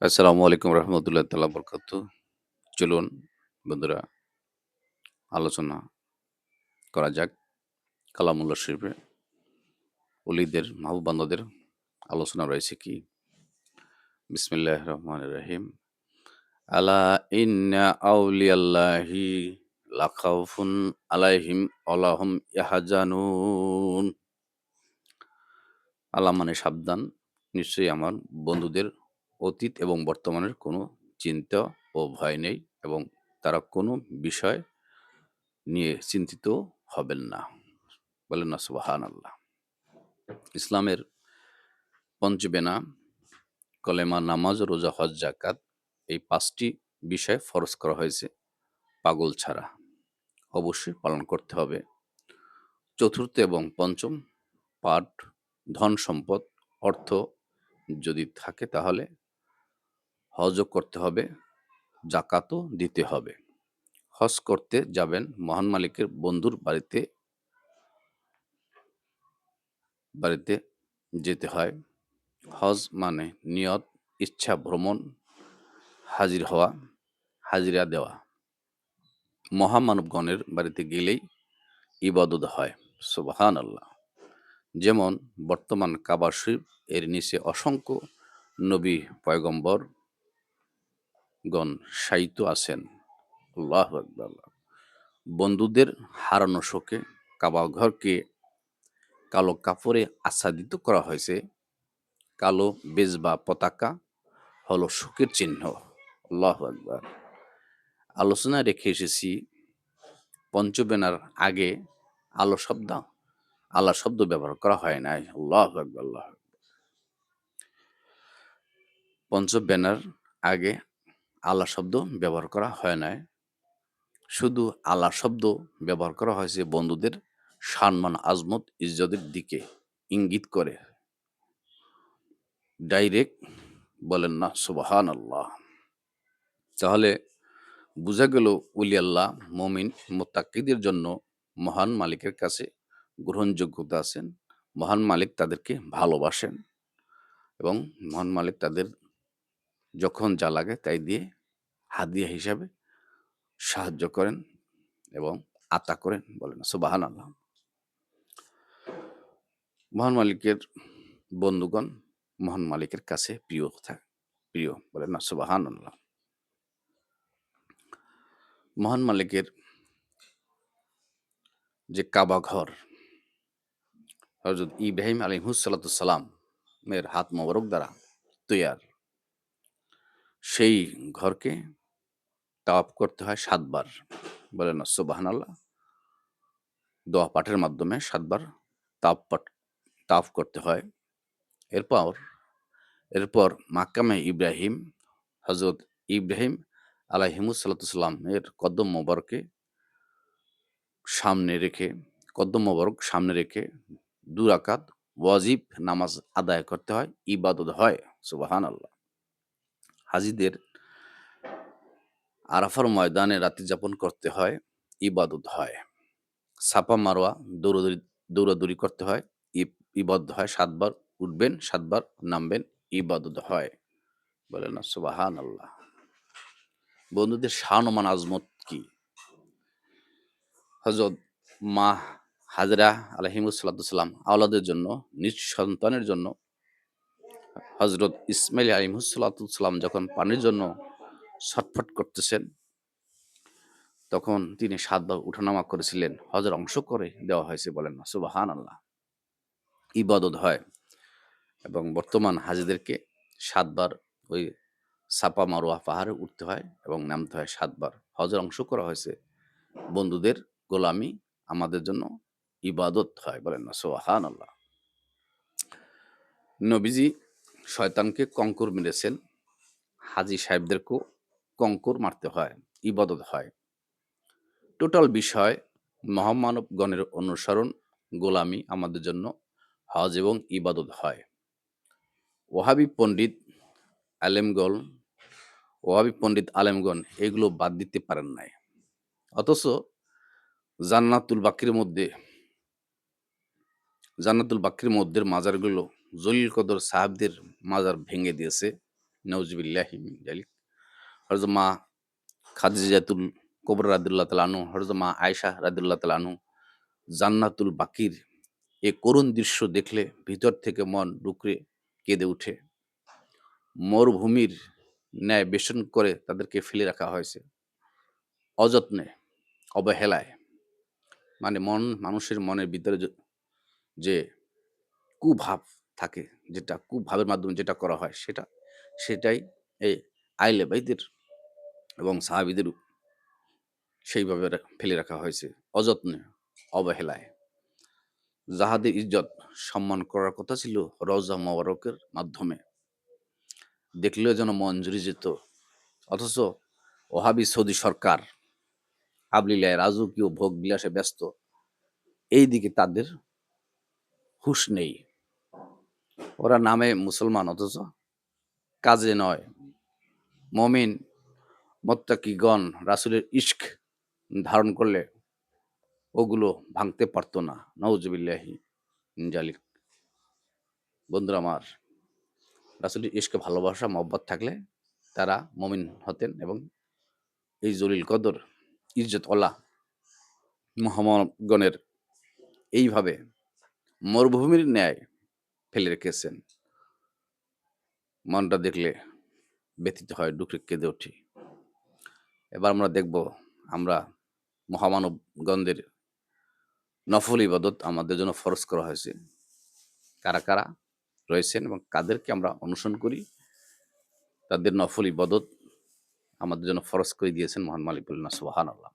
আসসালামু আলাইকুম রহমতুল্লাহ তাআলা বরকাতু। চলুন বন্ধুরা আলোচনা করা যাক কালামুল্লাহ শরীফে ওলিদের মাহবুব বান্দাদের আলোচনা রয়েছে কি? বিসমিল্লাহির রহমানির রহিম। আলা ইন্না আউলিয়াল্লাহি লা খাউফুন আলাইহিম ওয়া লা হুম ইয়াহজানুন। আল্লাহ মানে সাবধান, নিশ্চয়ই আমার বন্ধুদের অতীত এবং বর্তমানের কোনো চিন্তা ও ভয় নেই এবং তারা কোনো বিষয় নিয়ে চিন্তিত হবেন না। বলেন না সুবহানাল্লাহ। ইসলামের পঞ্চবেনা কলেমা, নামাজ, রোজা, হজ, যাকাত এই ৫ টি বিষয় ফরজ করা হয়েছে পাগল ছাড়া। অবশ্যই পালন করতে হবে। চতুর্থ এবং পঞ্চম পাঠ ধন সম্পদ, অর্থ যদি থাকে তাহলে হজও করতে হবে, যাকাতও দিতে হবে। হজ করতে যাবেন মহান মালিকের বন্ধুর বাড়িতে যেতে হয়। হজ মানে নিয়ত, ইচ্ছা, ভ্রমণ, হাজির হওয়া, হাজিরা দেওয়া। মহামানবগণের বাড়িতে গেলেই ইবাদত হয়। সুবহানাল্লাহ। যেমন বর্তমান কাবা শরীফ এর নিচে অসংখ্য নবী পয়গম্বরগণ শায়িত আছেন। আল্লাহু আকবার। বন্ধুদের হারানো শোকে কাবা ঘরকে কালো কাপড়ে আচ্ছাদিত করা হয়েছে। কালো বেজবা পতাকা হলো শোকের চিহ্ন। আল্লাহু আকবার। আলোচনায় রেখে এসেছি পঞ্চবেনার আগে আলো শব্দ আল্লাহ শব্দ ব্যবহার করা হয় নাই। আল্লাহু আকবার, আল্লাহু আকবার। পঞ্চবেনার আগে আল্লাহ শব্দ ব্যবহার করা হয় নাই। শুধু আল্লাহ শব্দ ব্যবহার করা হয়েছে বন্ধুদের সম্মান, আজমত, ইজ্জতের দিকে ইঙ্গিত করে। ডাইরেক্ট বলেন না সুবহানাল্লাহ। তাহলে বুঝা গেল ওলি আল্লাহ, মুমিন, মুত্তাকিদের জন্য মহান মালিকের কাছে গ্রহণযোগ্যতা আছেন। মহান মালিক তাদেরকে ভালোবাসেন এবং মহান মালিক তাদের যখন যা লাগে তাই দিয়ে হাদিয়া হিসাবে সাহায্য করেন এবং আতা করেন। বলেন না সুবহানাল্লাহ। মহান মালিকের বন্ধুগণ মহান মালিকের কাছে প্রিয়। বলেন না সুবহানাল্লাহ। মহান মালিকের যে কাবা ঘর হযরত ইব্রাহিম আলাইহিসসালাম এর হাত মোবারক দ্বারা তৈয়ার, সেই ঘরকে তাওয়াফ করতে হয় ৭ বার। বলেন না সুবহানাল্লাহ। দোয়া পাঠের মাধ্যমে ৭ বার তাওয়াফ পাঠ তাওয়াফ করতে হয়। এরপর এরপর মাকামে ইব্রাহিম, হযরত ইব্রাহিম আলাইহিমুসসালাম এর সামনে রেখে কদ্দম মোবারক সামনে রেখে ২ রাকাত ওয়াজিব নামাজ আদায় করতে হয়, ইবাদত হয়। সুবহানাল্লাহ। হাজীদের আরাফার ময়দানে রাত্রি যাপন করতে হয়, ইবাদত হয়। সাফা মারওয়া দৌড়াদৌড়ি করতে হয়, ইবাদত হয়। ৭ বার উঠবেন, ৭ বার নামবেন, ইবাদত হয়। বলেন না সুবহানাল্লাহ। বন্ধুদের শান ও মান আজমত কি? হযরত মা হাজেরা আলাইহিমুসসালাম আওলাদের জন্য, নিজ সন্তানের জন্য হযরত ইসমাইল আলাইহিমুসসালাম যখন পানির জন্য ছটফট করতেছেন, তখন তিনি ৭ বার উঠানামা করেছিলেন। হজের অংশ করে দেওয়া হয়েছে। বলেন না সুবহানাল্লাহ। ইবাদত হয় এবং বর্তমান হাজীদেরকে ৭ বার ওই সাফা মারওয়া পাহাড়ে উঠতে হয় এবং নামতে হয় ৭ বার। হজের অংশ করা হয়েছে। বন্ধুদের গোলামি আমাদের জন্য ইবাদত হয়। বলেন না সুবহানাল্লাহ। নবীজি শয়তানকে কঙ্কর মেরেছেন। হাজী সাহেবদেরকেও কঙ্কর মারতে হয়, ইবাদত হয়। টোটাল বিষয় মহামানবগণের অনুসরণ, গোলামি আমাদের জন্য হজ এবং ইবাদত হয়। ওহাবী পণ্ডিত আলেমগণ আলেমগণ এগুলো বাদ দিতে পারেন নাই। অথচ জান্নাতুল বাকির মধ্যে জান্নাতুল বাকির মধ্যের মাজারগুলো জলিল কদর সাহাবদের মাজার ভেঙে দিয়েছে। নাউজুবিল্লাহি মিন যালিক। হযরত মা খাদিজাতুল কুবরা রাদিয়াল্লাহু তাআলা আনহু, হযরত মা আয়েশা রাদিয়াল্লাহু তাআলা আনহু জান্নাতুল বাকির এ করুণ দৃশ্য দেখলে ভিতর থেকে মন ডুকরে কেঁদে ওঠে। মরুভূমির ন্যায় বেষ্টন করে তাদেরকে ফেলে রাখা হয়েছে অযত্নে, অবহেলায়। মানে মানুষের মনের ভিতরে যে কুভাব থাকে, যেটা কুভাবের মাধ্যমে যেটা করা হয় সেটাই এই আহলে বাইতের এবং সাহাবীদের সেইভাবে ফেলে রাখা হয়েছে অযত্নে, অবহেলায়। যাহাদের ইজ্জত সম্মান করার কথা ছিল রওজা মোবারকের মাধ্যমে, দেখলেও যেন মন জুড়ে যেত। অথচ ওহাবি সৌদি সরকার আবলীলায় রাজকীয় ভোগ বিলাসে ব্যস্ত, এই দিকে তাদের হুঁশ নেই। ওরা নামে মুসলমান অথচ কাজে নয়। মমিন মোত্তাকিগণ রাসূলের ইশক ধারণ করলে ওগুলো ভাঙতে পারত না। নাউজুবিল্লাহি মিন যালিক। বন্ধুরা আমার, রাসূলের ইশকে ভালোবাসা মহব্বত থাকলে তারা মমিন হতেন এবং এই জলিল কদর ইজ্জতওয়ালা মুহাম্মদগণের এইভাবে মরুভূমির ন্যায় ফেলে রেখেছেন। মনটা দেখলে ব্যথিত হয়, ডুকরে কেঁদে উঠি। এবার আমরা দেখব, আমরা মহামানবগণদের নফল ইবাদত আমাদের জন্য ফরজ করা হয়েছে। কারা, কারা রয়েছেন এবং কাদেরকে আমরা অনুসরণ করি, তাদের নফল ইবাদত আমাদের জন্য ফরজ করে দিয়েছেন মহান মালিক। বলেন না সুবহানাল্লাহ।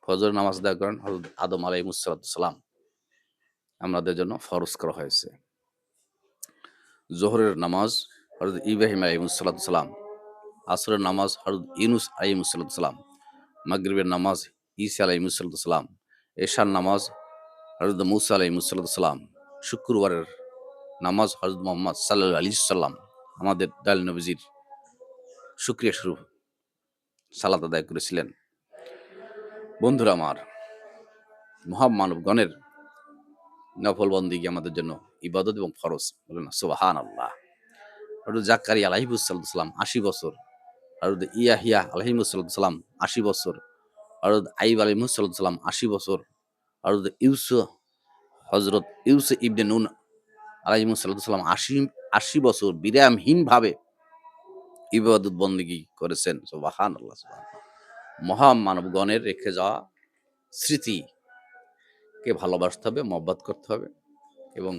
ফজরের নামাজ আদায় করেন হযরত আদম আলাইহিসসালাম আমাদের জন্য ফরজ করা হয়েছে। যোহরের নামাজ হযরত ইব্রাহিম আলাইহিসসালাম, আসরের নামাজ হযরত ইউনূস আলাইহিসসালাম, মাগরিবের নামাজ ঈসা আলাইহিসসালাম, এশার নামাজ হযরত মূসা আলাইহিসসালাম, শুক্রবারের নামাজ হযরত মুহাম্মদ সাল্লাল্লাহু আলাইহি সাল্লাম আমাদের দয়াল নবীজির শুকরিয়া স্বরূপ সালাত আদায় করেছিলেন। বন্ধুরা আমার, মহামানবগণের নফল বন্দেগী আমাদের জন্য ইবাদত এবং ফরজ। বলেন না সুবহানাল্লাহ। হযরত জাকারিয়া আলাইহিসসালাম ৮০ বছর, হযরত ইয়াহিয়া আলাইহিসসালাম ৮০ বছর, হযরত আইয়ুব আলাইহিসসালাম ৮০ বছর, হযরত ইউসুফ ইবনে নুন আলাইহিসসালাম ৮০ বছর বিরামহীনভাবে ইবাদত বন্দেগী করেছেন। সুবহানাল্লাহ, সুবহানাল্লাহ। মহামানবগণের রেখে যাওয়া স্মৃতিকে ভালোবাসতে হবে, মহব্বত করতে হবে এবং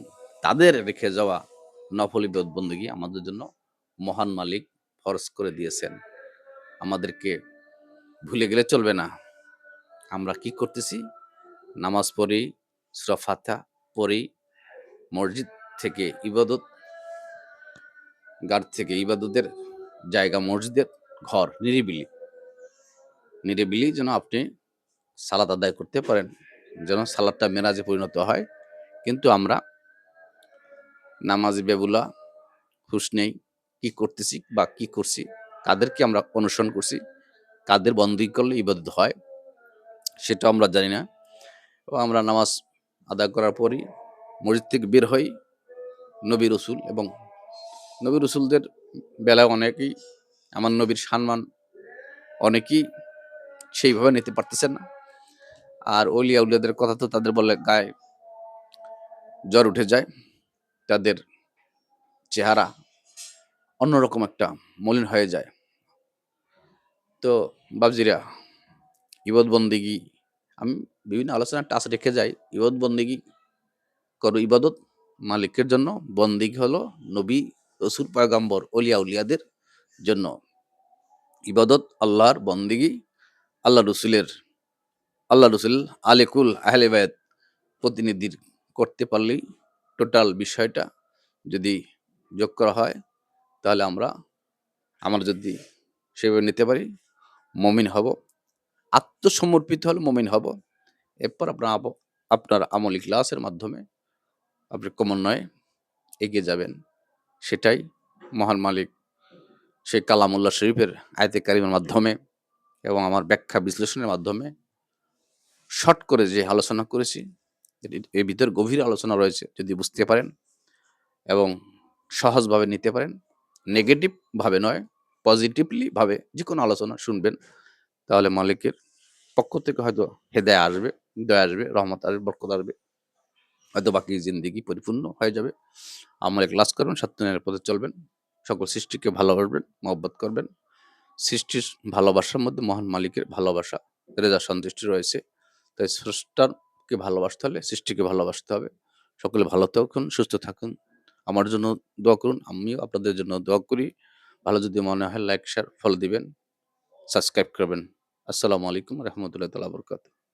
তাদের রেখে যাওয়া নফল ইবাদত বন্দেগী আমাদের জন্য মহান মালিক ফরজ করে দিয়েছেন। আমাদেরকে ভুলে গেলে চলবে না। আমরা কি করতেছি? নামাজ পড়ি, সূরা ফাতিহা পড়ি, মসজিদ থেকে ইবাদত গার থেকে ইবাদতের জায়গা, মসজিদের ঘর নিরিবিলি যেন আপনি সালাত আদায় করতে পারেন, যেন সালাতটা মেরাজে পরিণত হয়। কিন্তু আমরা নামাজি বেবুলা, হুঁশ নেই, কি করতেছি বা কি করছি, কাদেরকে আমরা অনুসরণ করছি, কাদের বন্দেগী করলে ইবাদত হয় সেটাও আমরা জানি না। এবং আমরা নামাজ আদায় করার পরই মসজিদ থেকে বের হই, নবী রসুল এবং নবী রসুলদের বেলায় অনেকেই আমার নবীর সম্মান অনেকেই সেইভাবে নিতে পারতেছেন না। আর অলিয়া উলিয়াদের কথা তো তাদের বললে গায়ে জ্বর উঠে যায়। তাদের চেহারা অন্যরকম একটা মলিন হয়ে যায়। তো বাবজিরা, ইবাদত বন্দেগী আমি বিভিন্ন আলোচনায় টাচ রেখে যাই। ইবাদত বন্দেগী করো, ইবাদত মালিকের জন্য, বন্দেগী হলো নবী রসুল পয়গম্বর অলিয়া উলিয়াদের জন্য। ইবাদত আল্লাহর, বন্দেগী আল্লাহ রসুল আলেকুল আহলে বায়াত প্রতিনিধির করতে পারলেই টোটাল বিষয়টা যদি যোগ করা হয় তাহলে আমরা যদি সেভাবে নিতে পারি মমিন হব, আত্মসমর্পিত হলে মমিন হব। এরপর আপনার আমল ইখলাসের মাধ্যমে আপনি ক্রমান্বয়ে এগিয়ে যাবেন। সেটাই মহান মালিক সেই কালামুল্লাহ শরীফের আয়াতে কারিমের মাধ্যমে এবং আমার ব্যাখ্যা বিশ্লেষণের মাধ্যমে শর্ট করে যে আলোচনা করেছি, এর ভিতর গভীর আলোচনা রয়েছে। যদি বুঝতে পারেন এবং সহজভাবে নিতে পারেন নেগেটিভ ভাবে নয়, পজিটিভলি ভাবে যেকোনো আলোচনা শুনবেন। তাহলে মালিকের পক্ষ থেকে হয়তো হেদায়া আসবে, দয়া আসবে, রহমত আসবে, বরকত আসবে। হয়তো বাকি জিন্দেগি পরিপূর্ণ হয়ে যাবে। আমল ইখলাস করবেন, সত্য ন্যায়ের পথে চলবেন। সকল সৃষ্টিকে ভালোবাসবেন, মহব্বত করবেন। সৃষ্টির ভালোবাসার মধ্যে মহান মালিকের ভালোবাসা, রেজা সন্তুষ্টি রয়েছে। তাই স্রষ্টাকে ভালোবাসতে হলে সৃষ্টিকে ভালোবাসতে হবে। সকলে ভালো থাকুন, সুস্থ থাকুন। আমার জন্য দোয়া করুন। আমিও আপনাদের জন্য দোয়া করি। ভালো যদি মনে হয় লাইক, শেয়ার, ফলো দিবেন, সাবস্ক্রাইব করবেন। আসসালামু আলাইকুম রহমতুল্লাহ তাআলা বরকাতুহু।